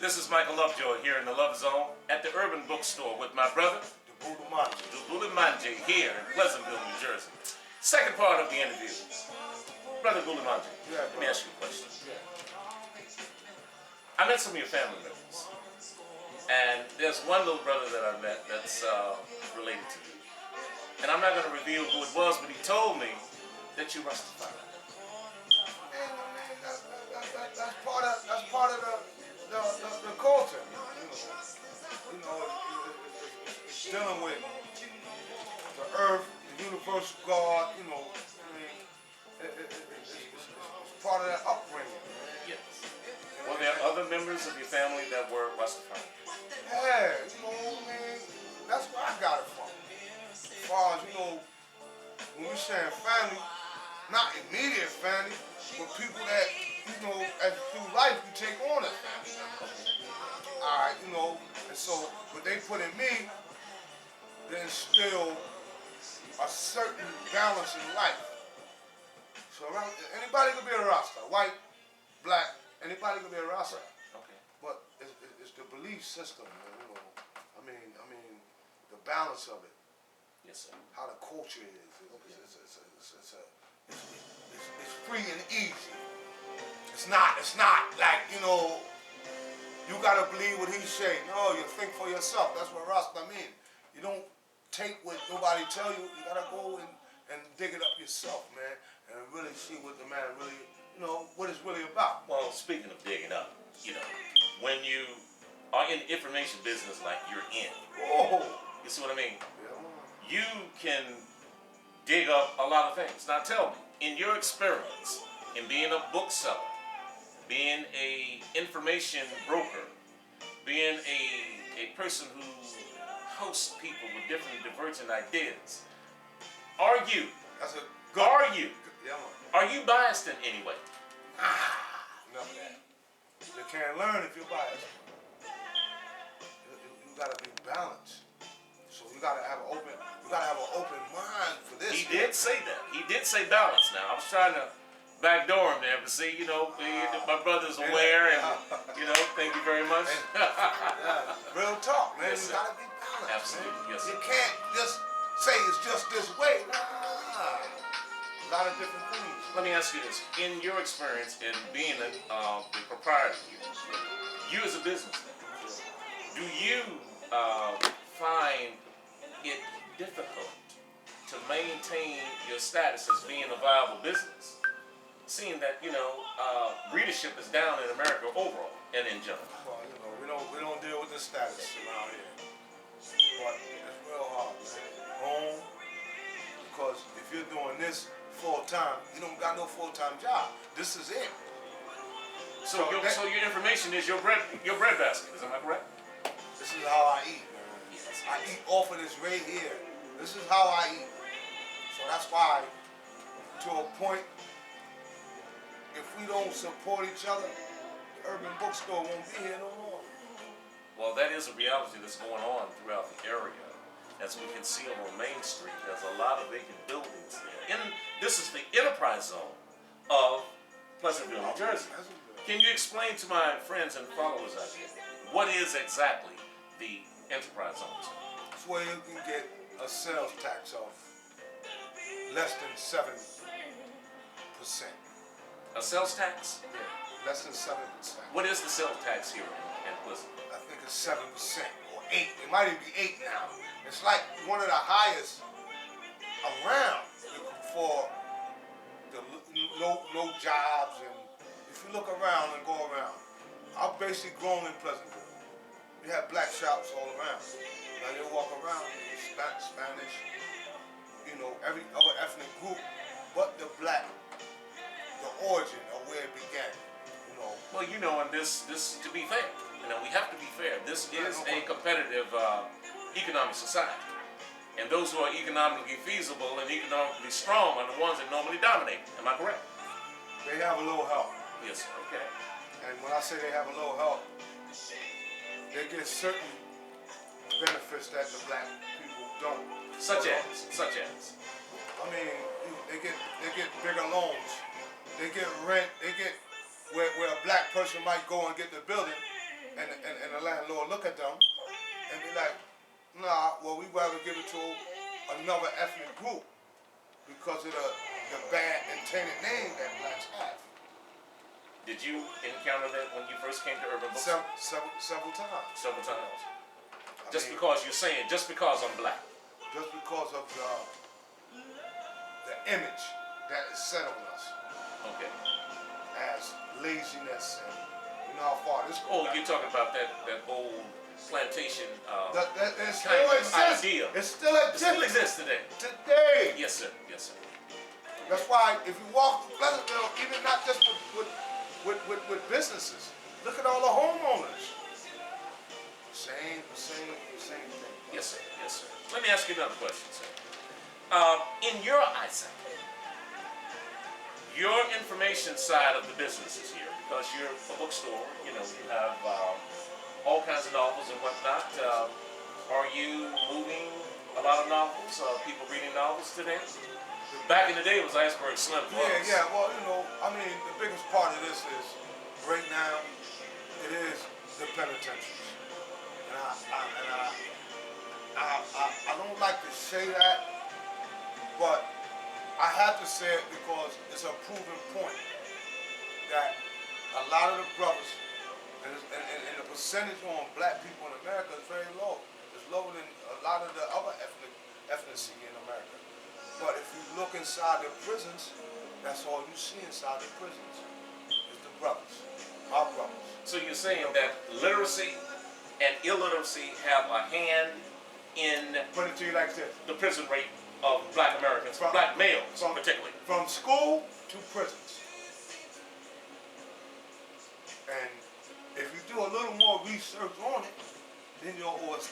This is Michael LoveJoi here in the Love Zone at the Urban Bookstore with my brother, Manzi, here in Pleasantville, New Jersey. Second part of the interview. Brother Manzi, let me ask you a question. I met some of your family members, and there's one little brother that I met that's related to you. And I'm not going to reveal who it was, but he told me that you Rastafari. That's part of the culture. It's dealing with the earth, the universal God. It's part of that upbringing. Yes. Were there other members of your family that were Rastafari? Yeah, that's where I got it from. As far as, when we saying family, not immediate family, but people that, as through life you take on as family. Alright, and so what they put in me, they instill a certain balance in life. So anybody could be a Rasta, white, black, anybody could be a Rasta. Okay. But it's the belief system, the balance of it. Yes, sir. How the culture is. It's free and easy. It's not like, you gotta believe what he say. No, you think for yourself. That's what Rasta mean. You don't take what nobody tell you. You gotta go and dig it up yourself, man, and really see what the man really, what it's really about. Well, speaking of digging up, when you are in the information business like you're in, you see what I mean? Yeah. You can dig up a lot of things. Now tell me, in your experience in being a bookseller, being a information broker, being a person who hosts people with different divergent ideas, are you biased in any way? None of that. You can't learn if you're biased. You gotta be balanced. So you gotta have an open mind for this. He did say that. He did say balance. Now I was trying to backdoor him there, but see, my brother's aware, and thank you very much. Real talk, man. Yes, you gotta be balanced. Absolutely, man. yes, sir. You can't just say it's just this way. A lot of different things. Let me ask you this: in your experience in being the proprietor, you as a businessman, do you find it difficult to maintain your status as being a viable business, seeing that readership is down in America overall and in general? Well, we don't deal with the status around here, but it's real hard, man. Because if you're doing this full time, you don't got no full-time job. This is it. So your information is your bread basket. Is that correct? This is how I eat, man. Yes. I eat off of this right here. This is how I eat. So that's why, to a point, if we don't support each other, the Urban Bookstore won't be here no more. Well, that is a reality that's going on throughout the area. As we can see on Main Street, there's a lot of vacant buildings there. This is the enterprise zone of Pleasantville, New Jersey. Can you explain to my friends and followers out here what is exactly the enterprise zone? It's where you can get a sales tax of less than 7%. A sales tax? Yeah, less than 7%. What is the sales tax here in Pleasantville? I think it's 7% or 8. It might even be 8 now. It's like one of the highest around for the no jobs. And if you look around and go around, I've basically grown in Pleasantville. You have black shops all around. Now you walk around, Spanish, every other ethnic group, but the black, the origin of where it began. Well, and this to be fair, we have to be fair. This is a competitive economic society. And those who are economically feasible and economically strong are the ones that normally dominate. Am I correct? They have a little help. Yes, sir. Okay. And when I say they have a little help, they get certain benefits that the black people don't. Such as? They get bigger loans. They get rent. They get where a black person might go and get the building, and another ethnic group because of the bad and tainted name that blacks have. Did you encounter that when you first came to Urban Bookstore? Several times. Several times. I Just mean, because you're saying, just because I'm black. just because of the image that is set on us Okay. as laziness and you know how far this goes. Oh, you're talking about that old plantation It still kind of exists. idea. It still It exists. still exists today. Today. Yes, sir. Yes, sir. That's why if you walk through Pleasantville, even not just with businesses, look at all the homeowners. Same thing. Yes, sir. Yes, sir. Let me ask you another question, sir. In your eyesight, your information side of the business is here because you're a bookstore. You know, you have all kinds of novels and whatnot. Are you moving a lot of novels? People reading novels today? Back in the day, it was Iceberg Slim. Yeah. Well, you know, I mean, the biggest part of this is right now, it is the penitentiaries, and I don't like to say that, but I have to say it because it's a proven point that a lot of the brothers and the percentage on black people in America is very low. It's lower than a lot of the other ethnicity in America. But if you look inside the prisons, that's all you see inside the prisons is the brothers, our brothers. So you're saying that literacy and illiteracy have a hand in Put it to you like this. the prison rate of black Americans, black males particularly. From school to prisons. And if you do a little more research on it, then you'll